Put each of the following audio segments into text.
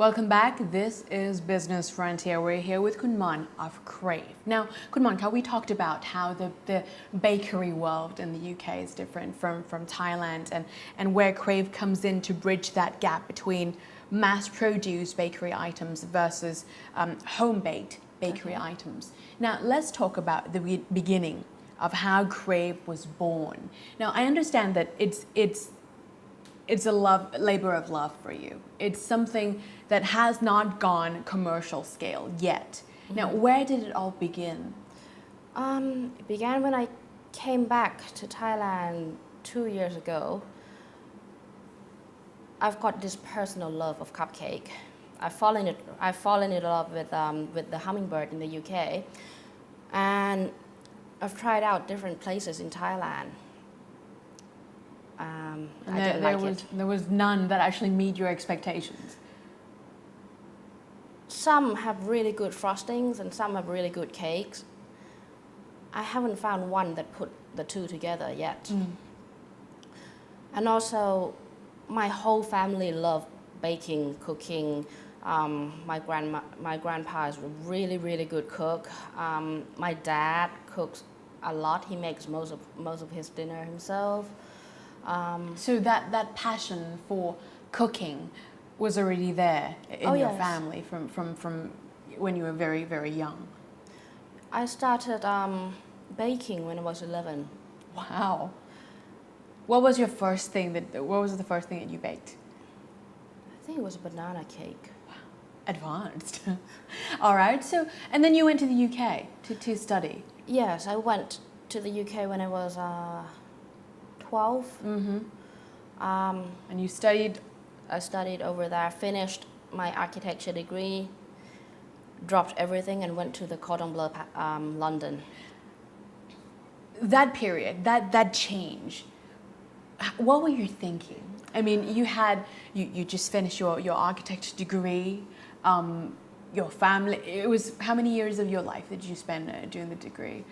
Welcome back. This is Business Frontier. We're here with Kunman of Crave. Now, Kunman, we talked about how the bakery world in the UK is different from Thailand and where Crave comes in to bridge that gap between mass-produced bakery items versus home-baked bakery items. Now, let's talk about the beginning of how Crave was born. Now, I understand that it's a labor of love for you. It's something that has not gone commercial scale yet. Now, where did it all begin? It began when I came back to Thailand 2 years ago. I've got this personal love of cupcake. I've fallen in love with the hummingbird in the UK, and I've tried out different places in Thailand. There was none that actually meet your expectations. Some have really good frostings and some have really good cakes. I haven't found one that put the two together yet. And also, my whole family love baking, cooking. My grandpa is a really, really good cook. My dad cooks a lot. He makes most of his dinner himself. So that passion for cooking was already there in your family from when you were very, very young. I started baking when I was 11. Wow. What was the first thing that you baked? I think it was a banana cake. Wow. Advanced. All right. So, and then you went to the UK to study. Yes, I went to the UK when I was 12. And you studied? I studied over there, finished my architecture degree, dropped everything and went to the Cordon Bleu, London. That period, that change, what were you thinking? I mean, you just finished your architecture degree, your family, it was, how many years of your life did you spend doing the degree?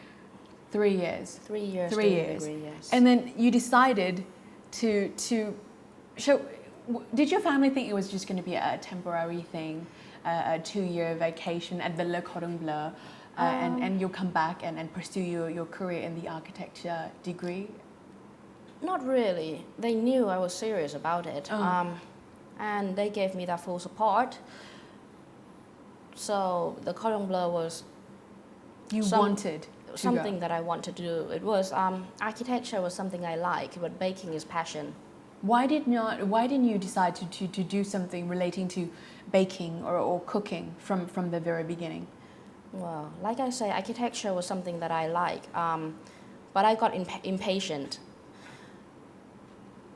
3 years. 3 years. 3 years. Degree, yes. And then you decided to show. Did your family think it was just going to be a temporary thing, a 2-year vacation at the Le Cordon Bleu, and you'll come back and pursue your career in the architecture degree? Not really. They knew I was serious about it, and they gave me that full support. So the Cordon Bleu was something that I wanted to do. It was architecture was something I like, but baking is passion. Why didn't you decide to do something relating to baking or cooking from the very beginning? Well, like I say, architecture was something that I like, but I got impatient.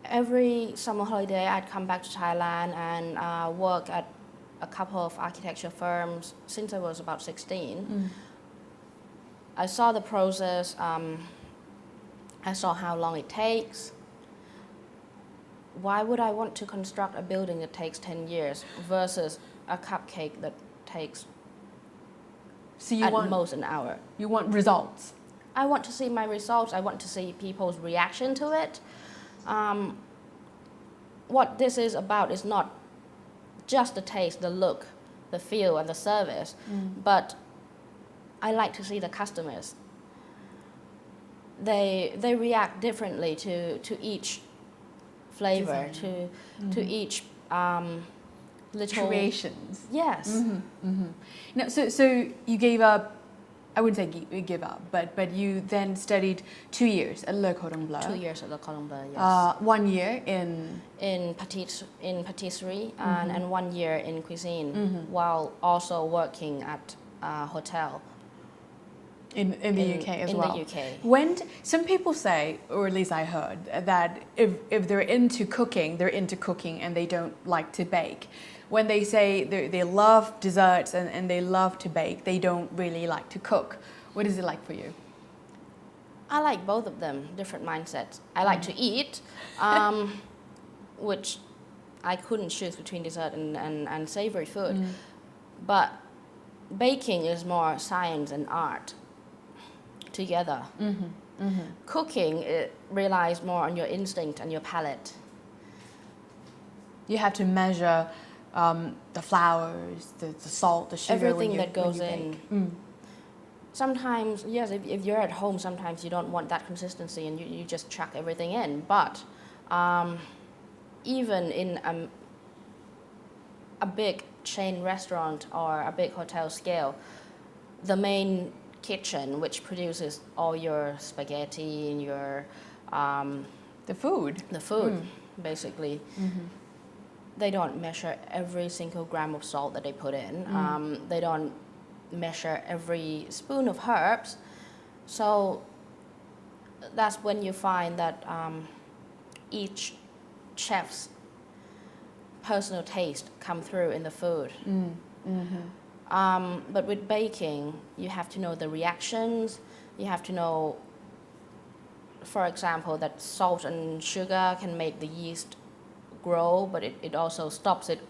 Every summer holiday, I'd come back to Thailand and work at a couple of architecture firms since I was about 16. I saw the process, I saw how long it takes. Why would I want to construct a building that takes 10 years versus a cupcake that takes most an hour? You want results? I want to see my results. I want to see people's reaction to it. What this is about is not just the taste, the look, the feel, and the service, but I like to see the customers. They react differently to each flavor, to each little creations. Yes. No, so you gave up. I wouldn't say give up, but you then studied 2 years at Le Cordon Bleu. 2 years at Le Cordon Bleu, yes. 1 year in patisserie and 1 year in cuisine, while also working at a hotel. In the UK as well. In the UK. When some people say, or at least I heard, that if they're into cooking, they're into cooking and they don't like to bake. When they say they love desserts and they love to bake, they don't really like to cook. What is it like for you? I like both of them, different mindsets. I like to eat, which I couldn't choose between dessert and savory food. But baking is more science and art together. Cooking, it relies more on your instinct and your palate. You have to measure the flours, the salt, the sugar. Everything that goes when you in. bake. Mm. Sometimes, yes, if you're at home, sometimes you don't want that consistency and you just chuck everything in. But even in a big chain restaurant or a big hotel scale, the main kitchen, which produces all your spaghetti and your The food. basically, Mm-hmm. they don't measure every single gram of salt that they put in. They don't measure every spoon of herbs. So that's when you find that each chef's personal taste come through in the food. But with baking, you have to know the reactions. You have to know, for example, that salt and sugar can make the yeast grow, but it also stops it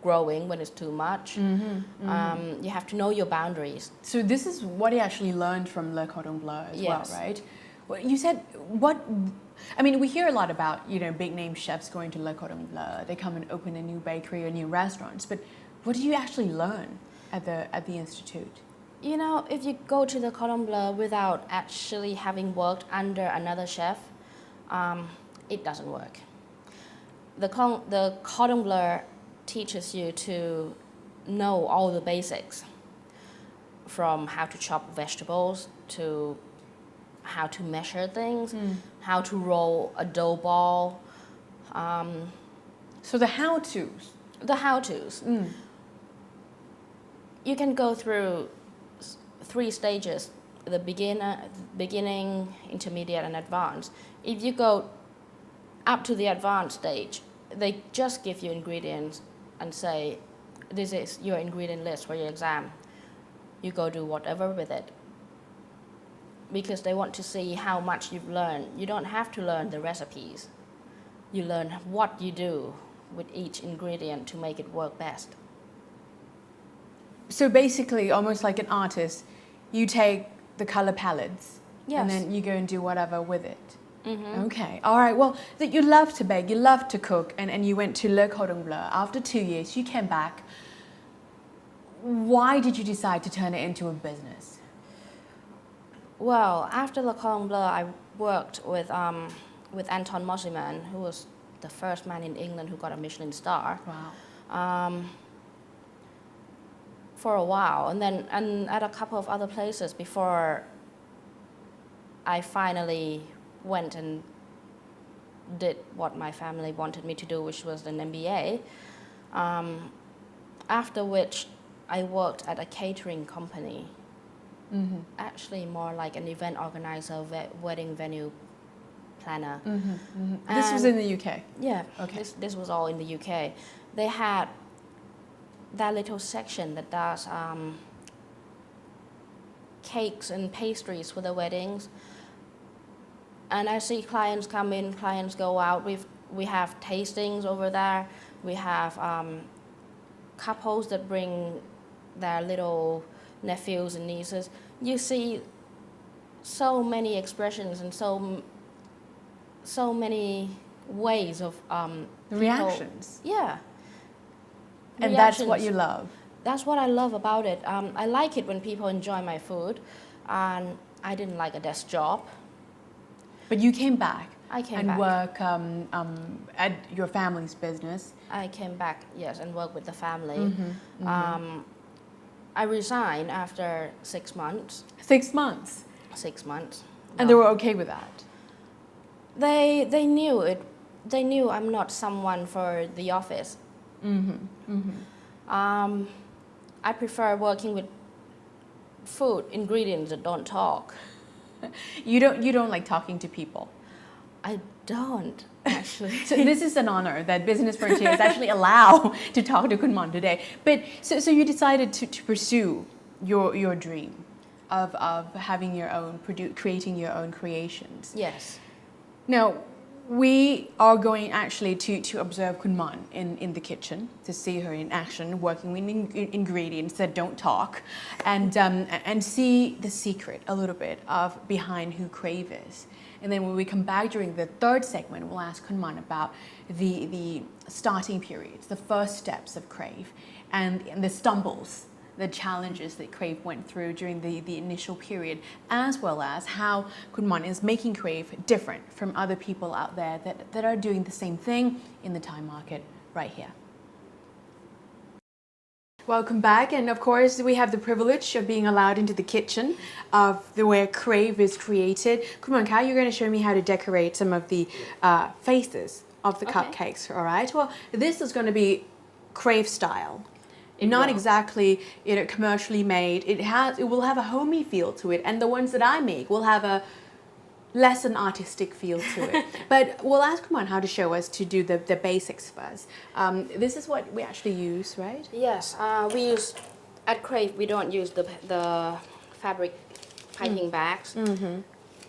growing when it's too much. You have to know your boundaries. So this is what you actually learned from Le Cordon Bleu as well, Yes. right? Well, you said what? I mean, we hear a lot about big name chefs going to Le Cordon Bleu. They come and open a new bakery or new restaurants. But what do you actually learn at the institute? If you go to the Cordon Bleu without actually having worked under another chef, it doesn't work. The Cordon Bleu teaches you to know all the basics, from how to chop vegetables to how to measure things, how to roll a dough ball. So the how-tos. The how-tos. You can go through 3 stages: the beginning, intermediate, and advanced. If you go up to the advanced stage, they just give you ingredients and say, this is your ingredient list for your exam. You go do whatever with it. Because they want to see how much you've learned. You don't have to learn the recipes. You learn what you do with each ingredient to make it work best. So basically, almost like an artist, you take the color palettes Yes. and then you go and do whatever with it. Okay, all right. Well, that you love to bake, you love to cook, and you went to Le Cordon Bleu. After 2 years, you came back. Why did you decide to turn it into a business? Well, after Le Cordon Bleu, I worked with Anton Mosiman, who was the first man in England who got a Michelin star. Wow. For a while, and at a couple of other places before I finally went and did what my family wanted me to do, which was an MBA. After which I worked at a catering company, actually more like an event organizer, wedding venue planner. This was in the UK? Yeah, Okay. This was all in the UK. They had that little section that does cakes and pastries for the weddings. And I see clients come in, clients go out. We have tastings over there. We have couples that bring their little nephews and nieces. You see so many expressions and so many ways of people. Reactions. Yeah. And that's what Reactions. you love. That's what I love about it. I like it when people enjoy my food, and I didn't like a desk job. But you came back I came and back. work at your family's business. I came back, yes, and worked with the family. I resigned after 6 months. 6 months. 6 months. And No. they were okay with that. They knew it. They knew I'm not someone for the office. I prefer working with food ingredients that don't talk. You don't like talking to people. I don't actually. So this is an honor that Business Frontiers actually allow to talk to Kunman today. But so you decided to pursue your dream of having your own creating your own creations. Yes. Now, we are going actually to observe Kunman in the kitchen, to see her in action, working with ingredients that don't talk, and see the secret a little bit of behind who Crave is. And then when we come back during the third segment, we'll ask Kunman about the starting periods, the first steps of Crave, and the stumbles, the challenges that Crave went through during the initial period, as well as how Kunman is making Crave different from other people out there that are doing the same thing in the Thai market right here. Welcome back, and of course we have the privilege of being allowed into the kitchen of where Crave is created. Kunman, you're going to show me how to decorate some of the faces of the cupcakes, all right? Well, this is going to be Crave style. Not exactly, commercially made. It will have a homey feel to it, and the ones that I make will have a less an artistic feel to it. But we'll ask Kunman how to show us to do the basics first. This is what we actually use, right? Yes, we use at Crave. We don't use the fabric piping bags.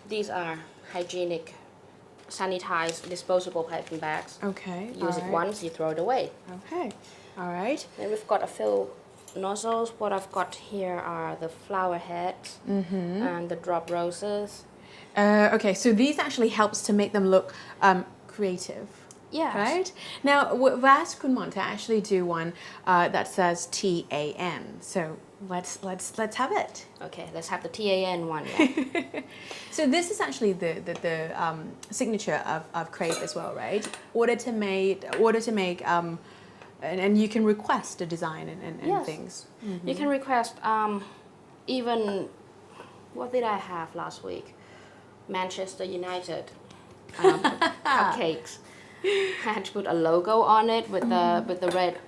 These are hygienic, sanitized, disposable piping bags. Okay. Use it once, you throw it away. Okay. All right. Then we've got a few nozzles. What I've got here are the flower heads and the drop roses. Okay, so these actually helps to make them look creative. Yes. Right? Now, we've asked Kunman to actually do one that says TAN. So let's have it. Okay, let's have the TAN one. Yeah. So this is actually the signature of Crave as well, right? Order to make, and you can request a design and Yes. things. You can request even, what did I have last week? Manchester United cupcakes. I had to put a logo on it with the red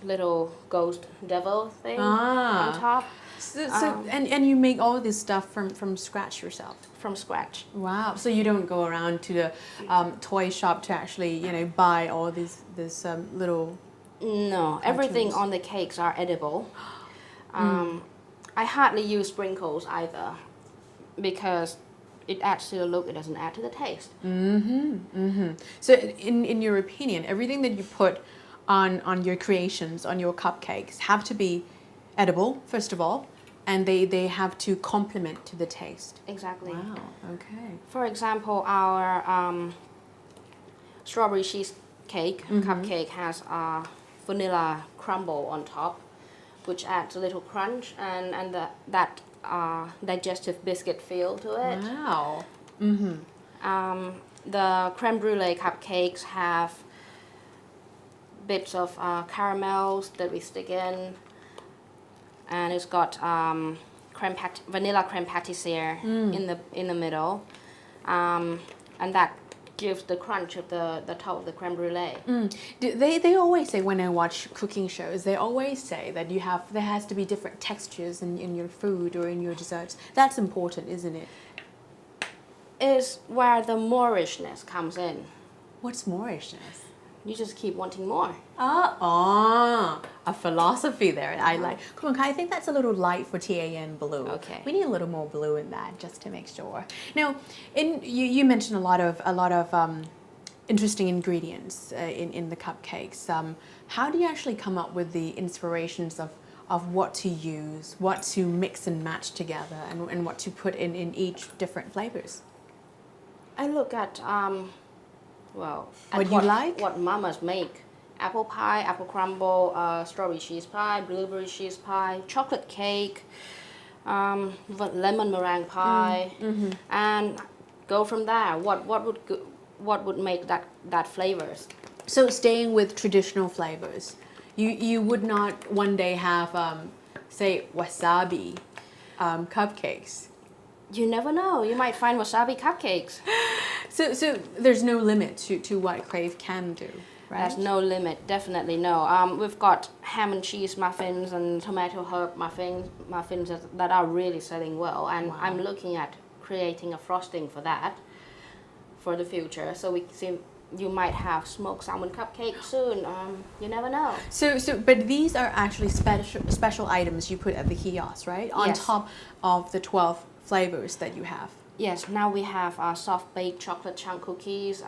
little ghost devil thing on top. So and you make all this stuff from scratch yourself? From scratch. Wow! So you don't go around to the toy shop to actually buy all this little. No, everything on the cakes are edible. I hardly use sprinkles either, because it adds to the look, it doesn't add to the taste. So in your opinion, everything that you put on your creations, on your cupcakes, have to be edible, first of all, and they have to complement to the taste. Exactly. Wow, okay. For example, our strawberry cheesecake cupcake has a vanilla crumble on top, which adds a little crunch and that digestive biscuit feel to it. Wow. The creme brulee cupcakes have bits of caramels that we stick in, and it's got vanilla creme pâtissière in the middle, and that gives the crunch of the top of the creme brulee. They always say, when I watch cooking shows, they always say that there has to be different textures in your food or in your desserts. That's important, isn't it? Is where the moorishness comes in. What's moorishness? You just keep wanting more. A philosophy there. I like. Come on, I think that's a little light for TAN blue. Okay. We need a little more blue in that, just to make sure. Now, you mentioned a lot of interesting ingredients in the cupcakes. How do you actually come up with the inspirations of what to use, what to mix and match together, and what to put in each different flavors? I look at what mamas make. Apple pie, apple crumble, strawberry cheese pie, blueberry cheese pie, chocolate cake, lemon meringue pie, and go from there. What would make that flavors? So staying with traditional flavors, you would not one day have say wasabi cupcakes. You never know. You might find wasabi cupcakes. So there's no limit to what Crave can do, right? There's no limit, definitely no. We've got ham and cheese muffins and tomato herb muffins that are really selling well, and Wow. I'm looking at creating a frosting for that for the future. So we see you might have smoked salmon cupcake soon. You never know. But these are actually special items you put at the kiosk, right? On Yes. top of the 12 flavors that you have. Yes, now we have soft baked chocolate chunk cookies.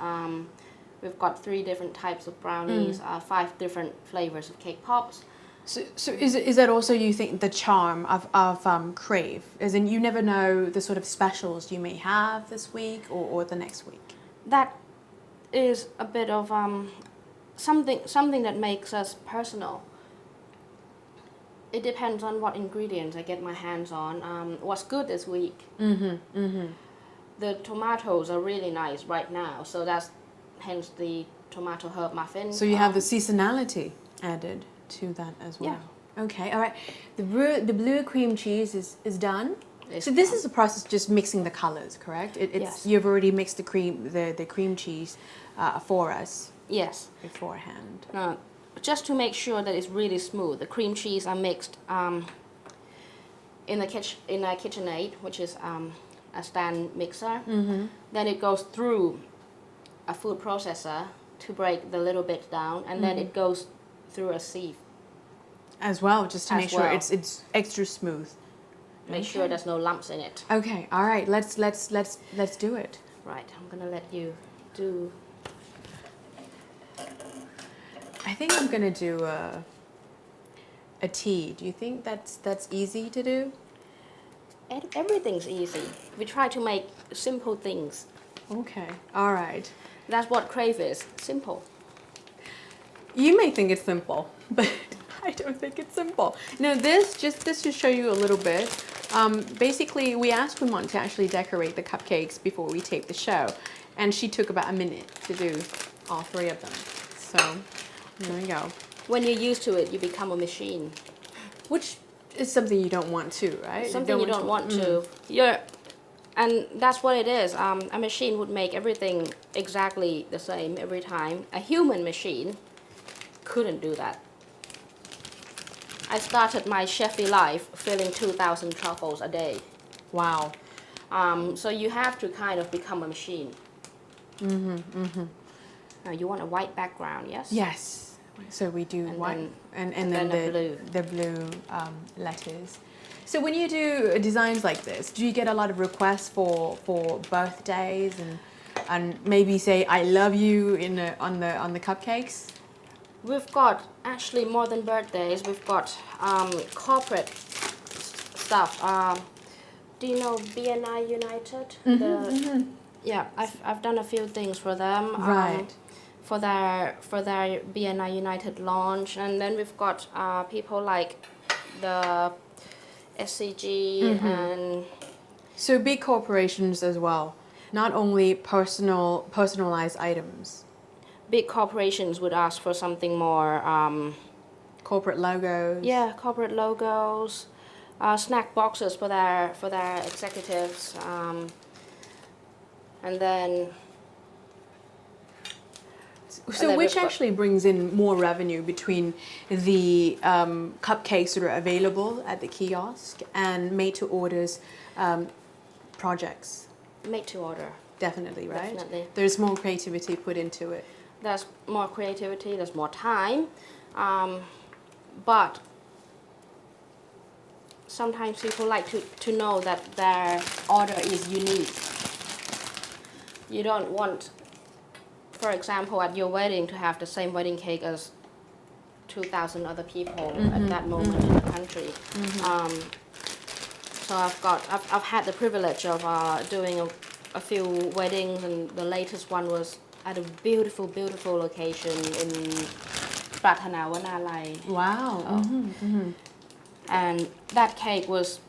We've got 3 different types of brownies, 5 different flavors of cake pops, So is that also, you think, the charm of Crave? As in, you never know the sort of specials you may have this week or the next week. That is a bit of something that makes us personal. It depends on what ingredients I get my hands on. What's good this week? The tomatoes are really nice right now, so that's hence the tomato herb muffin. So you have the seasonality added to that as well. Yeah. Okay, all right. The blue cream cheese is done. It's So this done. is the process, just mixing the colors, correct? It's Yes. You've already mixed the cream cheese for us Yes. beforehand. Just to make sure that it's really smooth, the cream cheese are mixed in a KitchenAid, which is a stand mixer. Then it goes through a food processor to break the little bit down, and then it goes through a sieve. As well, just to As make sure well. it's extra smooth. Make sure there's no lumps in it. Okay, all right. Let's do it. Right, I'm gonna let you do. I think I'm gonna do a tea. Do you think that's easy to do? Everything's easy. We try to make simple things. Okay, all right. That's what Crave is, simple. You may think it's simple, but I don't think it's simple. Now this to show you a little bit. Basically, we asked Kumon to actually decorate the cupcakes before we taped the show, and she took about a minute to do all three of them. So there we go. When you're used to it, you become a machine. Which is something you don't want to, right? Something you don't want to. And that's what it is. A machine would make everything exactly the same every time. A human machine couldn't do that. I started my chefy life filling 2,000 truffles a day. Wow. So you have to kind of become a machine. Now you want a white background, yes? Yes. So we do And white then- and then blue. the blue letters. So when you do designs like this, do you get a lot of requests for birthdays and maybe say "I love you" on the cupcakes? We've got actually more than birthdays. We've got corporate stuff. Do you know BNI United? Yeah, I've done a few things for them. Right. For their BNI United launch, and then we've got people like the SCG and So big corporations as well, not only personalized items. big corporations would ask for something more. Corporate logos. Yeah, corporate logos, snack boxes for their executives, and then. So then which we've got- actually brings in more revenue between the cupcakes that are available at the kiosk and made-to-orders projects? Made to order. Definitely, right? Definitely. There's more creativity put into it. There's more creativity, there's more time, but sometimes people like to know that their order is unique. You don't want, for example, at your wedding to have the same wedding cake as 2,000 other people at that moment in the country. So I've had the privilege of doing a few weddings, and the latest one was at a beautiful, beautiful location in Pratana Wanalai. Wow. And that cake was,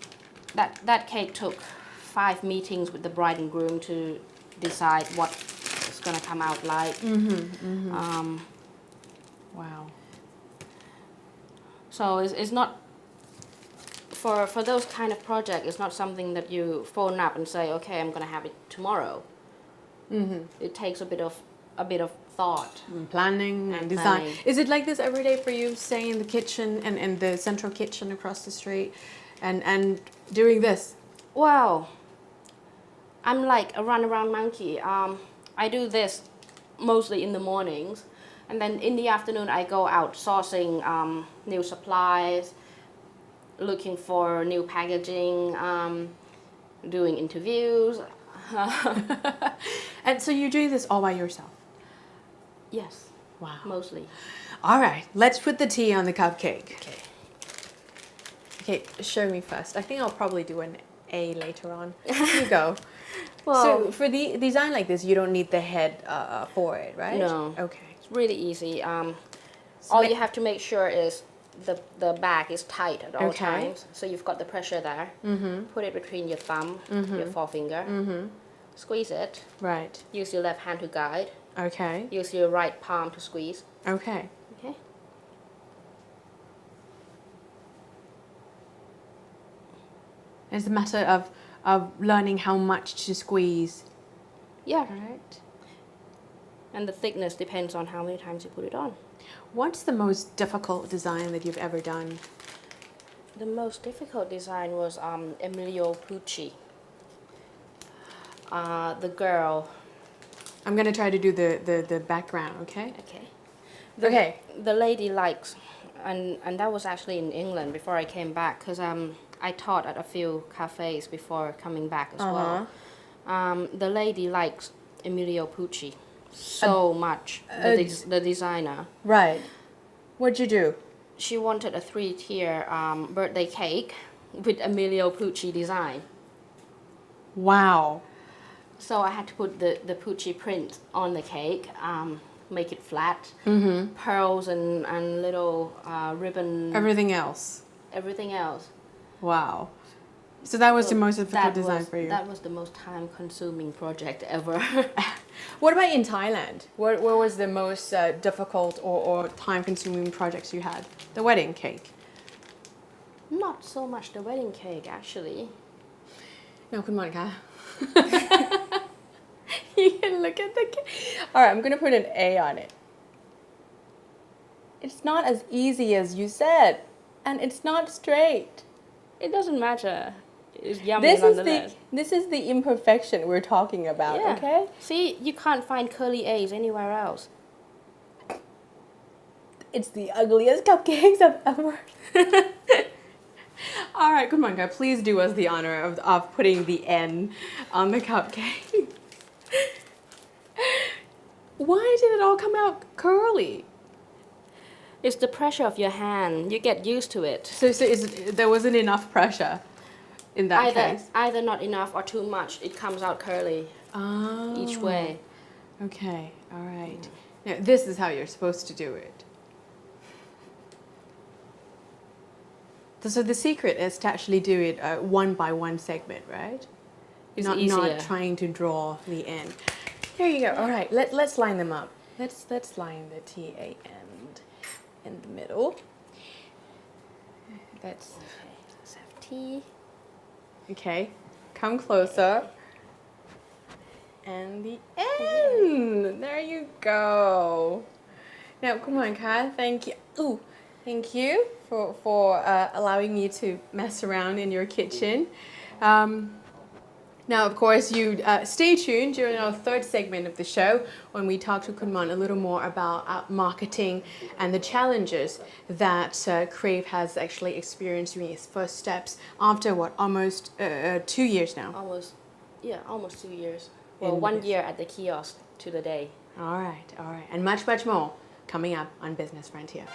that cake took 5 meetings with the bride and groom to decide what it's gonna come out like. Wow. So it's not, for those kind of project, it's not something that you phone up and say, okay, I'm gonna have it tomorrow. It takes a bit of thought. Planning and design. planning. Is it like this every day for you, staying in the kitchen and the central kitchen across the street and doing this? Well, I'm like a runaround monkey. I do this mostly in the mornings, and then in the afternoon I go out sourcing new supplies, looking for new packaging, doing interviews. And so you're doing this all by yourself? Yes. Wow. mostly. All right, let's put the tea on the cupcake. Okay. Okay, show me first. I think I'll probably do an A later on. Here you go. Well, So for the design like this, you don't need the head for it, right? no. Okay. It's really easy. So All you have to make sure is the bag is tight at all Okay. times. So you've got the pressure there. Put it between your thumb, your forefinger. Squeeze it. Right. Use your left hand to guide. Okay. Use your right palm to squeeze. Okay. Okay. It's a matter of learning how much to squeeze. Yeah. Right. And the thickness depends on how many times you put it on. What's the most difficult design that you've ever done? The most difficult design was Emilio Pucci. The girl. I'm gonna try to do the background, okay? Okay. Okay. The lady likes, and that was actually in England before I came back, because I taught at a few cafes before coming back as well. The lady likes Emilio Pucci so much, the designer. Right. What'd you do? She wanted a 3-tier birthday cake with Emilio Pucci design. Wow. So I had to put the Pucci print on the cake, make it flat, pearls and little ribbon, Everything else. everything else. Wow. So that was So the most difficult that design was- for you. That was the most time-consuming project ever. What about in Thailand? What was the most difficult or time-consuming projects you had? The wedding cake. Not so much the wedding cake, actually. No, come on, Ka. You can look at the cake. All right, I'm gonna put an A on it. It's not as easy as you said, and it's not straight. It doesn't matter. It's yummy This nonetheless. is the imperfection we're talking about. Yeah. Okay. See, you can't find curly A's anywhere else. It's the ugliest cupcakes I've ever. All right, come on, guys. Please do us the honor of putting the N on the cupcake. Why did it all come out curly? It's the pressure of your hand. You get used to it. So there wasn't enough pressure in that case? Either not enough or too much. It comes out curly Oh. each way. Okay, all right. Now, this is how you're supposed to do it. So the secret is to actually do it one by one segment, right? It's not easier. trying to draw the end. There you go. All right, let's line them up. Let's line the TA end in the middle. That's Let's have tea. okay. Come closer. And the end. There you go. Now, come on, Ka. Thank you. Ooh, thank you for allowing me to mess around in your kitchen. Now, of course, you stay tuned during our third segment of the show when we talk to Kunman a little more about marketing and the challenges that Crave has actually experienced during its first steps after almost 2 years now. Almost 2 years. Well, In 1 this. year at the kiosk to the day. All right, and much more coming up on Business Frontier.